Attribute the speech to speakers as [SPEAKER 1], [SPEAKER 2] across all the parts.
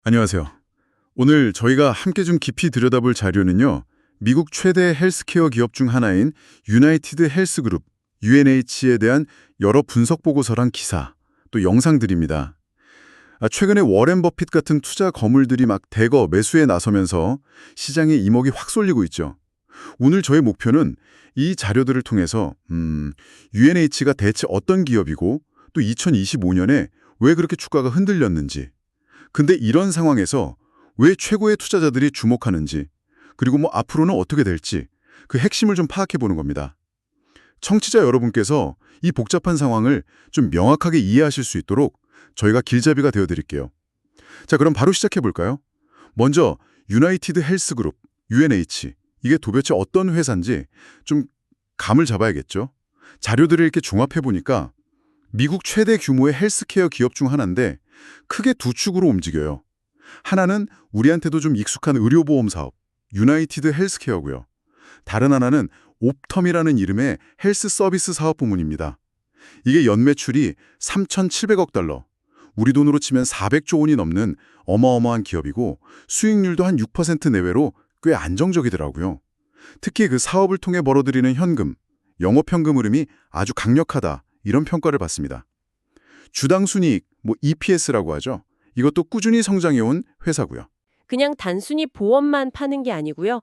[SPEAKER 1] 안녕하세요. 오늘 저희가 함께 좀 깊이 들여다볼 자료는요. 미국 최대 헬스케어 기업 중 하나인 유나이티드 헬스그룹, UNH에 대한 여러 분석 보고서랑 기사, 또 영상들입니다. 최근에 워렌 버핏 같은 투자 거물들이 막 대거 매수에 나서면서 시장의 이목이 확 쏠리고 있죠. 오늘 저의 목표는 이 자료들을 통해서 UNH가 대체 어떤 기업이고 또 2025년에 왜 그렇게 주가가 흔들렸는지, 근데 이런 상황에서 왜 최고의 투자자들이 주목하는지, 그리고 앞으로는 어떻게 될지 그 핵심을 좀 파악해 보는 겁니다. 청취자 여러분께서 이 복잡한 상황을 좀 명확하게 이해하실 수 있도록 저희가 길잡이가 되어 드릴게요. 자, 그럼 바로 시작해 볼까요? 먼저 유나이티드 헬스그룹, UNH, 이게 도대체 어떤 회사인지 좀 감을 잡아야겠죠. 자료들을 이렇게 종합해 보니까 미국 최대 규모의 헬스케어 기업 중 하나인데 크게 두 축으로 움직여요. 하나는 우리한테도 좀 익숙한 의료보험 사업, 유나이티드 헬스케어고요. 다른 하나는 옵텀이라는 이름의 헬스 서비스 사업 부문입니다. 이게 연매출이 3,700억 달러, 우리 돈으로 치면 400조 원이 넘는 어마어마한 기업이고 수익률도 한 6% 내외로 꽤 안정적이더라고요. 특히 그 사업을 통해 벌어들이는 현금, 영업현금 흐름이 아주 강력하다, 이런 평가를 받습니다. 주당 순이익, EPS라고 하죠. 이것도 꾸준히 성장해온 회사고요.
[SPEAKER 2] 그냥 단순히 보험만 파는 게 아니고요.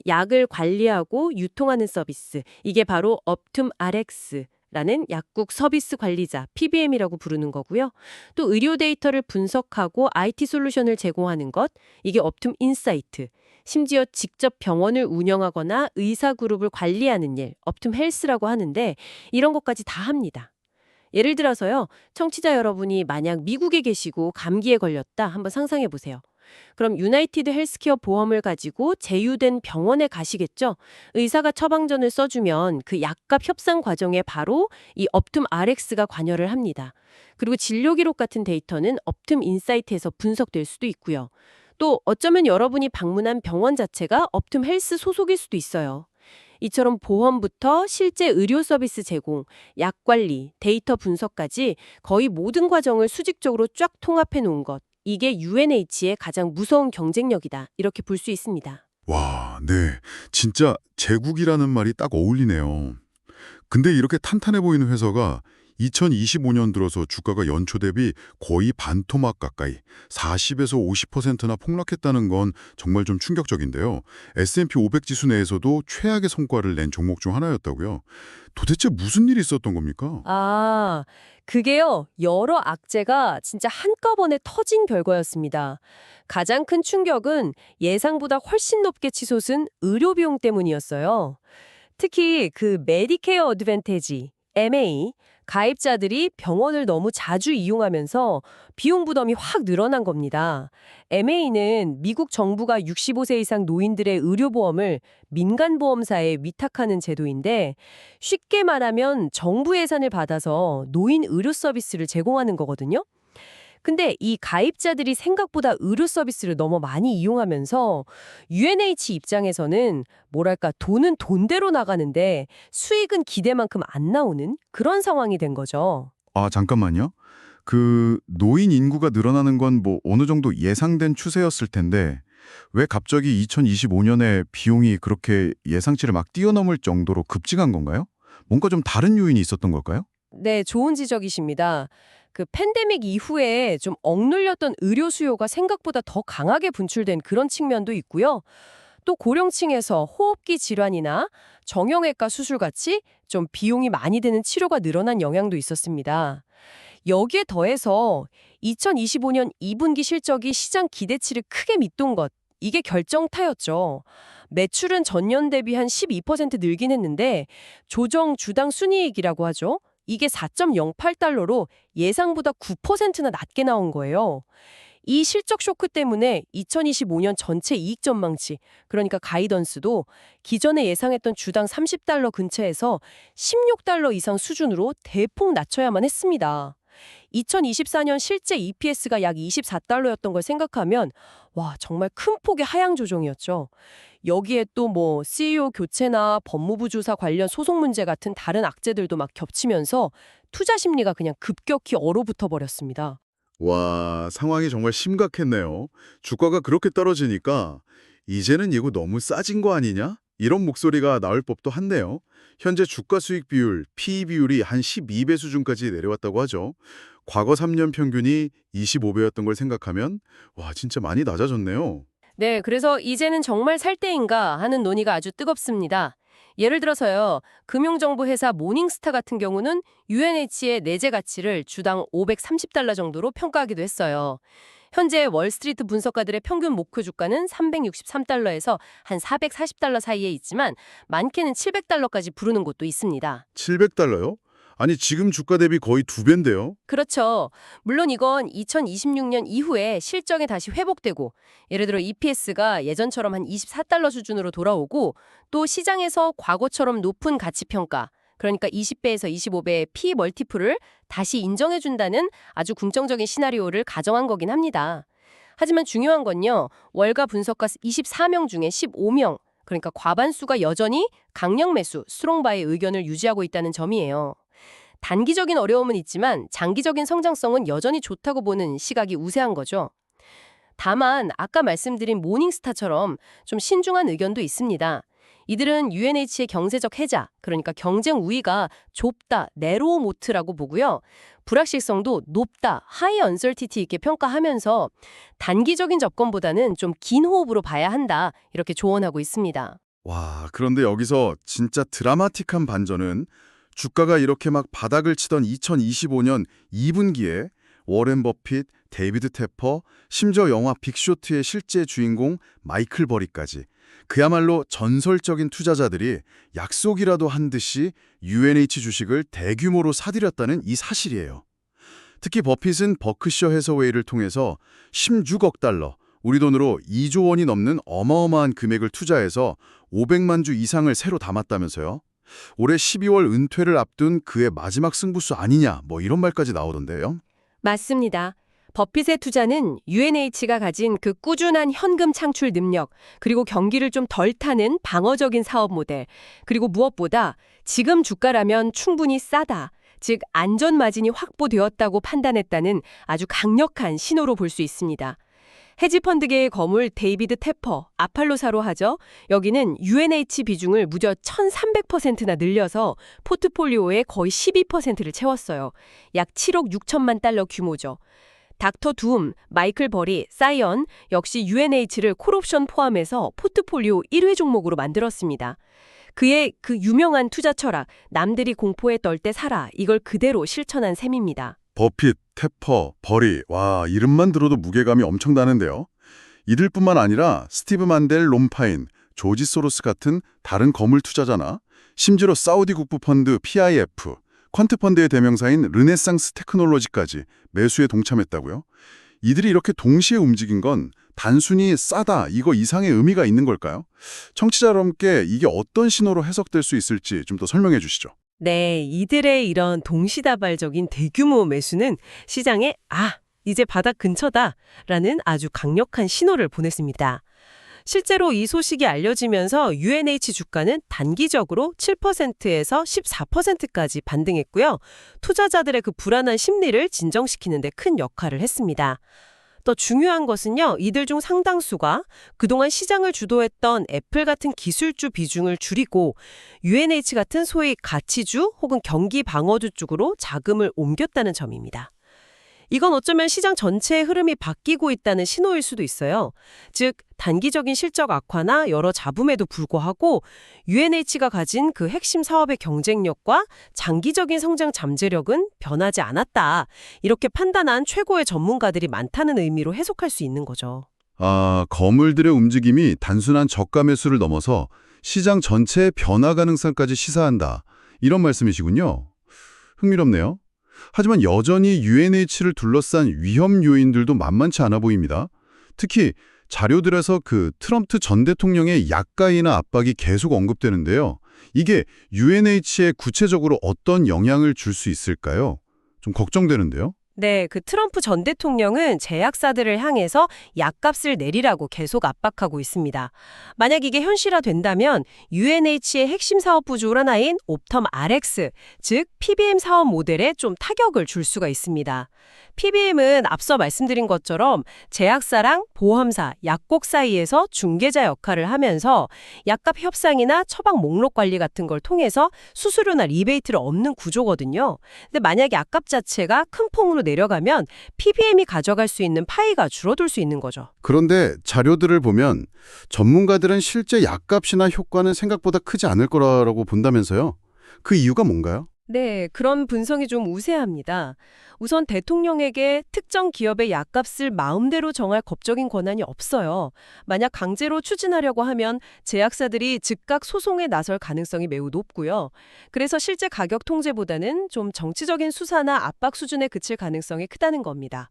[SPEAKER 2] 약을 관리하고 유통하는 서비스. 이게 바로 업툼 RX라는 약국 서비스 관리자, PBM이라고 부르는 거고요. 또 의료 데이터를 분석하고 IT 솔루션을 제공하는 것. 이게 업툼 인사이트. 심지어 직접 병원을 운영하거나 의사 그룹을 관리하는 일, 업툼 헬스라고 하는데 이런 것까지 다 합니다. 예를 들어서요, 청취자 여러분이 만약 미국에 계시고 감기에 걸렸다 한번 상상해 보세요. 그럼 유나이티드 헬스케어 보험을 가지고 제휴된 병원에 가시겠죠? 의사가 처방전을 써주면 그 약값 협상 과정에 바로 이 업툼 RX가 관여를 합니다. 그리고 진료 기록 같은 데이터는 업툼 인사이트에서 분석될 수도 있고요. 또 어쩌면 여러분이 방문한 병원 자체가 업툼 헬스 소속일 수도 있어요. 이처럼 보험부터 실제 의료 서비스 제공, 약 관리, 데이터 분석까지 거의 모든 과정을 수직적으로 쫙 통합해 놓은 것. 이게 UNH의 가장 무서운 경쟁력이다. 이렇게 볼 수 있습니다.
[SPEAKER 1] 와, 네. 진짜 제국이라는 말이 딱 어울리네요. 근데 이렇게 탄탄해 보이는 회사가 2025년 들어서 주가가 연초 대비 거의 반토막 가까이 40에서 50%나 폭락했다는 건 정말 좀 충격적인데요. S&P 500 지수 내에서도 최악의 성과를 낸 종목 중 하나였다고요. 도대체 무슨 일이 있었던 겁니까?
[SPEAKER 2] 그게요, 여러 악재가 진짜 한꺼번에 터진 결과였습니다. 가장 큰 충격은 예상보다 훨씬 높게 치솟은 의료 비용 때문이었어요. 특히 그 메디케어 어드밴티지, MA, 가입자들이 병원을 너무 자주 이용하면서 비용 부담이 확 늘어난 겁니다. MA는 미국 정부가 65세 이상 노인들의 의료보험을 민간보험사에 위탁하는 제도인데 쉽게 말하면 정부 예산을 받아서 노인 의료 서비스를 제공하는 거거든요. 근데 이 가입자들이 생각보다 의료 서비스를 너무 많이 이용하면서 UNH 입장에서는 뭐랄까 돈은 돈대로 나가는데 수익은 기대만큼 안 나오는 그런 상황이 된 거죠.
[SPEAKER 1] 잠깐만요. 그 노인 인구가 늘어나는 건 어느 정도 예상된 추세였을 텐데 왜 갑자기 2025년에 비용이 그렇게 예상치를 막 뛰어넘을 정도로 급증한 건가요? 뭔가 좀 다른 요인이 있었던 걸까요?
[SPEAKER 2] 네, 좋은 지적이십니다. 그 팬데믹 이후에 좀 억눌렸던 의료 수요가 생각보다 더 강하게 분출된 그런 측면도 있고요. 또 고령층에서 호흡기 질환이나 정형외과 수술같이 좀 비용이 많이 드는 치료가 늘어난 영향도 있었습니다. 여기에 더해서 2025년 2분기 실적이 시장 기대치를 크게 밑돈 것, 이게 결정타였죠. 매출은 전년 대비 한 12% 늘긴 했는데 조정 주당 순이익이라고 하죠. 이게 4.08달러로 예상보다 9%나 낮게 나온 거예요. 이 실적 쇼크 때문에 2025년 전체 이익 전망치, 그러니까 가이던스도 기존에 예상했던 주당 30달러 근처에서 16달러 이상 수준으로 대폭 낮춰야만 했습니다. 2024년 실제 EPS가 약 24달러였던 걸 생각하면 와, 정말 큰 폭의 하향 조정이었죠. 여기에 또 CEO 교체나 법무부 조사 관련 소송 문제 같은 다른 악재들도 막 겹치면서 투자 심리가 그냥 급격히 얼어붙어 버렸습니다.
[SPEAKER 1] 와, 상황이 정말 심각했네요. 주가가 그렇게 떨어지니까 이제는 이거 너무 싸진 거 아니냐? 이런 목소리가 나올 법도 한데요. 현재 주가 수익 비율, PE 비율이 한 12배 수준까지 내려왔다고 하죠. 과거 3년 평균이 25배였던 걸 생각하면 와, 진짜 많이 낮아졌네요.
[SPEAKER 2] 네, 그래서 이제는 정말 살 때인가 하는 논의가 아주 뜨겁습니다. 예를 들어서요, 금융정보회사 모닝스타 같은 경우는 UNH의 내재 가치를 주당 530달러 정도로 평가하기도 했어요. 현재 월스트리트 분석가들의 평균 목표 주가는 363달러에서 한 440달러 사이에 있지만 많게는 700달러까지 부르는 곳도 있습니다.
[SPEAKER 1] 700달러요? 아니, 지금 주가 대비 거의 2배인데요.
[SPEAKER 2] 그렇죠. 물론 이건 2026년 이후에 실적이 다시 회복되고 예를 들어 EPS가 예전처럼 한 24달러 수준으로 돌아오고 또 시장에서 과거처럼 높은 가치평가 그러니까 20배에서 25배의 P 멀티플을 다시 인정해준다는 아주 긍정적인 시나리오를 가정한 거긴 합니다. 하지만 중요한 건요. 월가 분석가 24명 중에 15명 그러니까 과반수가 여전히 강력 매수, 스트롱바의 의견을 유지하고 있다는 점이에요. 단기적인 어려움은 있지만 장기적인 성장성은 여전히 좋다고 보는 시각이 우세한 거죠. 다만 아까 말씀드린 모닝스타처럼 좀 신중한 의견도 있습니다. 이들은 UNH의 경제적 해자, 그러니까 경쟁 우위가 좁다, 내로우 모트라고 보고요. 불확실성도 높다, 하이 언설티티 있게 평가하면서 단기적인 접근보다는 좀 긴 호흡으로 봐야 한다, 이렇게 조언하고 있습니다.
[SPEAKER 1] 와, 그런데 여기서 진짜 드라마틱한 반전은 주가가 이렇게 막 바닥을 치던 2025년 2분기에 워렌 버핏, 데이비드 테퍼, 심지어 영화 빅쇼트의 실제 주인공 마이클 버리까지 그야말로 전설적인 투자자들이 약속이라도 한 듯이 UNH 주식을 대규모로 사들였다는 이 사실이에요. 특히 버핏은 버크셔 해서웨이를 통해서 16억 달러, 우리 돈으로 2조 원이 넘는 어마어마한 금액을 투자해서 500만 주 이상을 새로 담았다면서요. 올해 12월 은퇴를 앞둔 그의 마지막 승부수 아니냐 뭐 이런 말까지 나오던데요.
[SPEAKER 2] 맞습니다. 버핏의 투자는 UNH가 가진 그 꾸준한 현금 창출 능력, 그리고 경기를 좀 덜 타는 방어적인 사업 모델, 그리고 무엇보다 지금 주가라면 충분히 싸다, 즉 안전 마진이 확보되었다고 판단했다는 아주 강력한 신호로 볼 수 있습니다. 헤지펀드계의 거물 데이비드 테퍼, 아팔로사로 하죠. 여기는 UNH 비중을 무려 1300%나 늘려서 포트폴리오의 거의 12%를 채웠어요. 약 7억 6천만 달러 규모죠. 닥터 둠, 마이클 버리, 사이언 역시 UNH를 콜옵션 포함해서 포트폴리오 1위 종목으로 만들었습니다. 그의 그 유명한 투자 철학, 남들이 공포에 떨 때 사라, 이걸 그대로 실천한 셈입니다.
[SPEAKER 1] 버핏, 테퍼, 버리, 와 이름만 들어도 무게감이 엄청나는데요. 이들뿐만 아니라 스티브 만델, 롬파인, 조지 소로스 같은 다른 거물 투자자나 심지어 사우디 국부펀드 PIF, 퀀트펀드의 대명사인 르네상스 테크놀로지까지 매수에 동참했다고요? 이들이 이렇게 동시에 움직인 건 단순히 싸다 이거 이상의 의미가 있는 걸까요? 청취자 여러분께 이게 어떤 신호로 해석될 수 있을지 좀 더 설명해 주시죠.
[SPEAKER 2] 네, 이들의 이런 동시다발적인 대규모 매수는 시장에 이제 바닥 근처다라는 아주 강력한 신호를 보냈습니다. 실제로 이 소식이 알려지면서 UNH 주가는 단기적으로 7%에서 14%까지 반등했고요. 투자자들의 그 불안한 심리를 진정시키는 데 큰 역할을 했습니다. 또 중요한 것은요, 이들 중 상당수가 그동안 시장을 주도했던 애플 같은 기술주 비중을 줄이고 UNH 같은 소위 가치주 혹은 경기 방어주 쪽으로 자금을 옮겼다는 점입니다. 이건 어쩌면 시장 전체의 흐름이 바뀌고 있다는 신호일 수도 있어요. 즉, 단기적인 실적 악화나 여러 잡음에도 불구하고 UNH가 가진 그 핵심 사업의 경쟁력과 장기적인 성장 잠재력은 변하지 않았다. 이렇게 판단한 최고의 전문가들이 많다는 의미로 해석할 수 있는 거죠.
[SPEAKER 1] 거물들의 움직임이 단순한 저가 매수를 넘어서 시장 전체의 변화 가능성까지 시사한다. 이런 말씀이시군요. 흥미롭네요. 하지만 여전히 UNH를 둘러싼 위험 요인들도 만만치 않아 보입니다. 특히 자료들에서 그 트럼프 전 대통령의 약가이나 압박이 계속 언급되는데요. 이게 UNH에 구체적으로 어떤 영향을 줄 수 있을까요? 좀 걱정되는데요.
[SPEAKER 2] 네, 그 트럼프 전 대통령은 제약사들을 향해서 약값을 내리라고 계속 압박하고 있습니다. 만약 이게 현실화된다면 UNH의 핵심 사업부 중 하나인 옵텀 RX, 즉 PBM 사업 모델에 좀 타격을 줄 수가 있습니다. PBM은 앞서 말씀드린 것처럼 제약사랑 보험사, 약국 사이에서 중개자 역할을 하면서 약값 협상이나 처방 목록 관리 같은 걸 통해서 수수료나 리베이트를 얻는 구조거든요. 근데 만약 약값 자체가 큰 폭으로 내려가면 PBM이 가져갈 수 있는 파이가 줄어들 수 있는 거죠.
[SPEAKER 3] 그런데 자료들을 보면 전문가들은 실제 약값이나 효과는 생각보다 크지 않을 거라고 본다면서요. 그 이유가 뭔가요?
[SPEAKER 2] 네, 그런 분석이 좀 우세합니다. 우선 대통령에게 특정 기업의 약값을 마음대로 정할 법적인 권한이 없어요. 만약 강제로 추진하려고 하면 제약사들이 즉각 소송에 나설 가능성이 매우 높고요. 그래서 실제 가격 통제보다는 좀 정치적인 수사나 압박 수준에 그칠 가능성이 크다는 겁니다.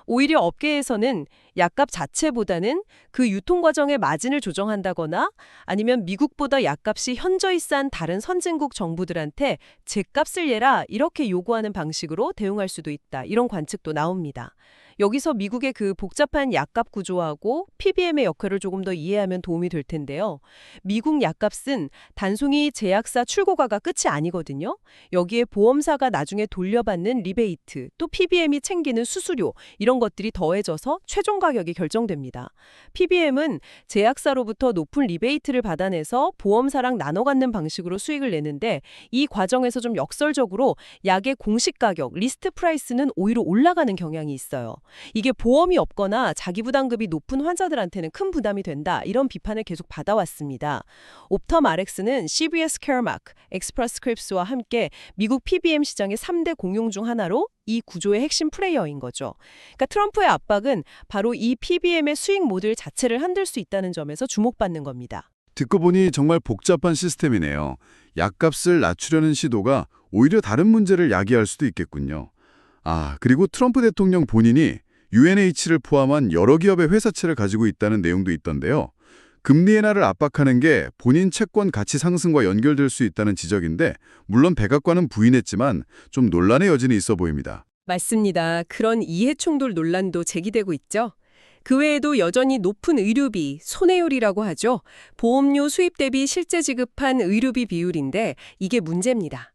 [SPEAKER 2] 오히려 업계에서는 약값 자체보다는 그 유통 과정의 마진을 조정한다거나 아니면 미국보다 약값이 현저히 싼 다른 선진국 정부들한테 제값을 내라 이렇게 요구하는 방식으로 대응할 수도 있다. 이런 관측도 나옵니다. 여기서 미국의 그 복잡한 약값 구조하고 PBM의 역할을 조금 더 이해하면 도움이 될 텐데요. 미국 약값은 단순히 제약사 출고가가 끝이 아니거든요. 여기에 보험사가 나중에 돌려받는 리베이트, 또 PBM이 챙기는 수수료 이런 것들이 더해져서 최종 가격이 결정됩니다. PBM은 제약사로부터 높은 리베이트를 받아내서 보험사랑 나눠 갖는 방식으로 수익을 내는데 이 과정에서 좀 역설적으로 약의 공식 가격, 리스트 프라이스는 오히려 올라가는 경향이 있어요. 이게 보험이 없거나 자기 부담급이 높은 환자들한테는 큰 부담이 된다. 이런 비판을 계속 받아왔습니다. 옵텀 RX는 CVS Caremark, Express Scripts와 함께 미국 PBM 시장의 3대 공용 중 하나로 이 구조의 핵심 플레이어인 거죠. 그러니까 트럼프의 압박은 바로 이 PBM의 수익 모델 자체를 흔들 수 있다는 점에서 주목받는 겁니다.
[SPEAKER 1] 듣고 보니 정말 복잡한 시스템이네요. 약값을 낮추려는 시도가 오히려 다른 문제를 야기할 수도 있겠군요. 그리고 트럼프 대통령 본인이 UNH를 포함한 여러 기업의 회사채를 가지고 있다는 내용도 있던데요. 금리 인하를 압박하는 게 본인 채권 가치 상승과 연결될 수 있다는 지적인데 물론 백악관은 부인했지만 좀 논란의 여지는 있어 보입니다.
[SPEAKER 2] 맞습니다. 그런 이해충돌 논란도 제기되고 있죠. 그 외에도 여전히 높은 의료비, 손해율이라고 하죠. 보험료 수입 대비 실제 지급한 의료비 비율인데 이게 문제입니다.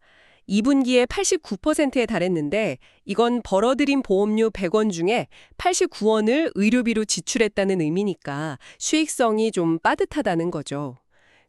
[SPEAKER 2] 2분기에 89%에 달했는데 이건 벌어들인 보험료 100원 중에 89원을 의료비로 지출했다는 의미니까 수익성이 좀 빠듯하다는 거죠.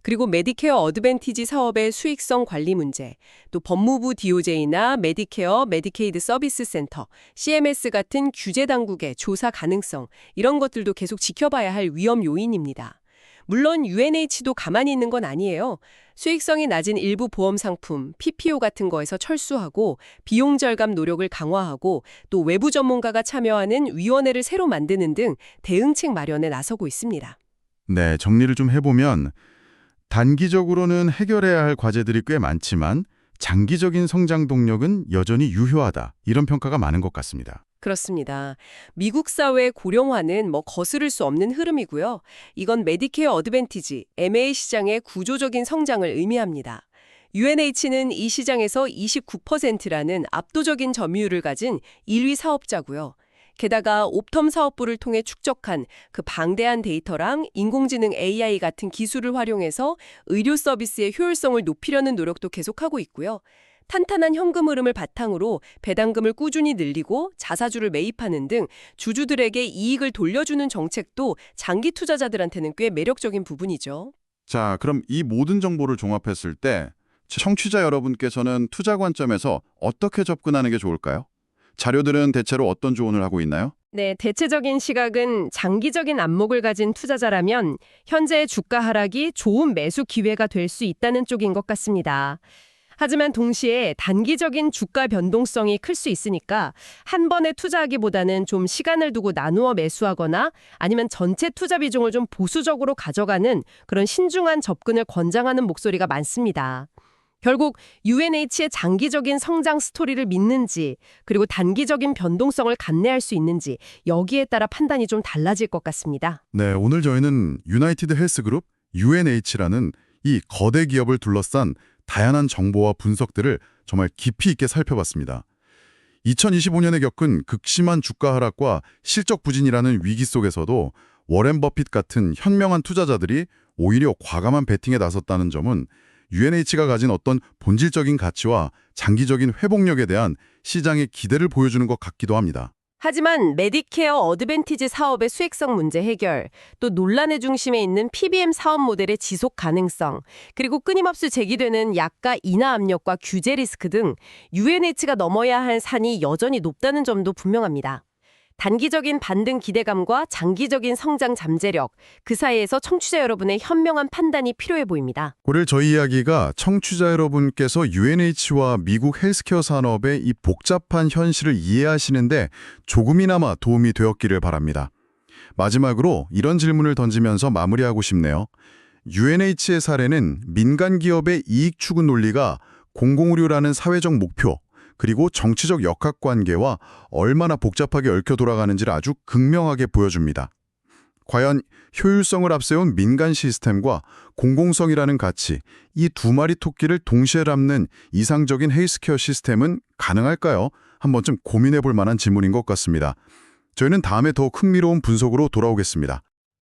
[SPEAKER 2] 그리고 메디케어 어드밴티지 사업의 수익성 관리 문제, 또 법무부 DOJ나 메디케어 메디케이드 서비스 센터, CMS 같은 규제 당국의 조사 가능성, 이런 것들도 계속 지켜봐야 할 위험 요인입니다. 물론 UNH도 가만히 있는 건 아니에요. 수익성이 낮은 일부 보험 상품, PPO 같은 거에서 철수하고 비용 절감 노력을 강화하고 또 외부 전문가가 참여하는 위원회를 새로 만드는 등 대응책 마련에 나서고 있습니다.
[SPEAKER 1] 네, 정리를 좀 해보면 단기적으로는 해결해야 할 과제들이 꽤 많지만 장기적인 성장 동력은 여전히 유효하다. 이런 평가가 많은 것 같습니다.
[SPEAKER 2] 그렇습니다. 미국 사회 고령화는 거스를 수 없는 흐름이고요. 이건 메디케어 어드밴티지, MA 시장의 구조적인 성장을 의미합니다. UNH는 이 시장에서 29%라는 압도적인 점유율을 가진 1위 사업자고요. 게다가 옵텀 사업부를 통해 축적한 그 방대한 데이터랑 인공지능 AI 같은 기술을 활용해서 의료 서비스의 효율성을 높이려는 노력도 계속하고 있고요. 탄탄한 현금 흐름을 바탕으로 배당금을 꾸준히 늘리고 자사주를 매입하는 등 주주들에게 이익을 돌려주는 정책도 장기 투자자들한테는 꽤 매력적인 부분이죠.
[SPEAKER 1] 자, 그럼 이 모든 정보를 종합했을 때 청취자 여러분께서는 투자 관점에서 어떻게 접근하는 게 좋을까요? 자료들은 대체로 어떤 조언을 하고 있나요?
[SPEAKER 2] 네, 대체적인 시각은 장기적인 안목을 가진 투자자라면 현재의 주가 하락이 좋은 매수 기회가 될 수 있다는 쪽인 것 같습니다. 하지만 동시에 단기적인 주가 변동성이 클 수 있으니까 한 번에 투자하기보다는 좀 시간을 두고 나누어 매수하거나 아니면 전체 투자 비중을 좀 보수적으로 가져가는 그런 신중한 접근을 권장하는 목소리가 많습니다. 결국 UNH의 장기적인 성장 스토리를 믿는지 그리고 단기적인 변동성을 감내할 수 있는지 여기에 따라 판단이 좀 달라질 것 같습니다.
[SPEAKER 1] 네, 오늘 저희는 유나이티드 헬스그룹 UNH라는 이 거대 기업을 둘러싼 다양한 정보와 분석들을 정말 깊이 있게 살펴봤습니다. 2025년에 겪은 극심한 주가 하락과 실적 부진이라는 위기 속에서도 워렌 버핏 같은 현명한 투자자들이 오히려 과감한 베팅에 나섰다는 점은 UNH가 가진 어떤 본질적인 가치와 장기적인 회복력에 대한 시장의 기대를 보여주는 것 같기도 합니다.
[SPEAKER 2] 하지만 메디케어 어드밴티지 사업의 수익성 문제 해결, 또 논란의 중심에 있는 PBM 사업 모델의 지속 가능성, 그리고 끊임없이 제기되는 약가 인하 압력과 규제 리스크 등 UNH가 넘어야 할 산이 여전히 높다는 점도 분명합니다. 단기적인 반등 기대감과 장기적인 성장 잠재력, 그 사이에서 청취자 여러분의 현명한 판단이 필요해 보입니다.
[SPEAKER 1] 오늘 저희 이야기가 청취자 여러분께서 UNH와 미국 헬스케어 산업의 이 복잡한 현실을 이해하시는데 조금이나마 도움이 되었기를 바랍니다. 마지막으로 이런 질문을 던지면서 마무리하고 싶네요. UNH의 사례는 민간 기업의 이익 추구 논리가 공공의료라는 사회적 목표, 그리고 정치적 역학관계와 얼마나 복잡하게 얽혀 돌아가는지를 아주 극명하게 보여줍니다. 과연 효율성을 앞세운 민간 시스템과 공공성이라는 가치, 이 두 마리 토끼를 동시에 잡는 이상적인 헬스케어 시스템은 가능할까요? 한 번쯤 고민해 볼 만한 질문인 것 같습니다. 저희는 다음에 더 흥미로운 분석으로 돌아오겠습니다.